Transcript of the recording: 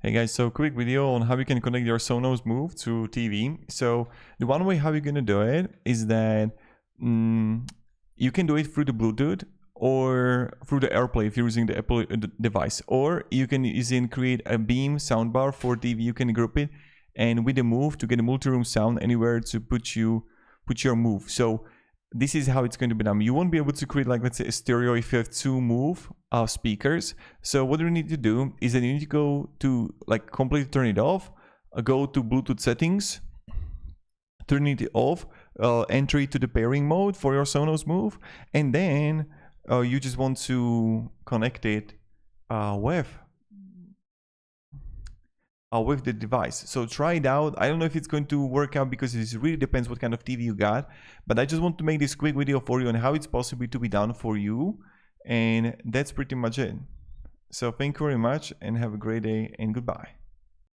Hey guys, so quick video on how you can connect your Sonos Move to TV. So the one way how you're gonna do it is that you can do it through the Bluetooth or through the AirPlay if you're using the Apple device, or you can easily create a Beam soundbar for TV. You can group it, and with the Move to get a multi-room sound anywhere to put your Move. So this is how it's going to be done. You won't be able to create, like, let's say, a stereo if you have two Move speakers. So what you need to do is that you need to go to, like, completely turn it off, go to Bluetooth settings, turn it off, enter it to the pairing mode for your Sonos Move, and then you just want to connect it with the device. So try it out. I don't know if it's going to work out because it really depends what kind of TV you got, but I just want to make this quick video for you on how it's possible to be done for you, and that's pretty much it. So thank you very much and have a great day and goodbye.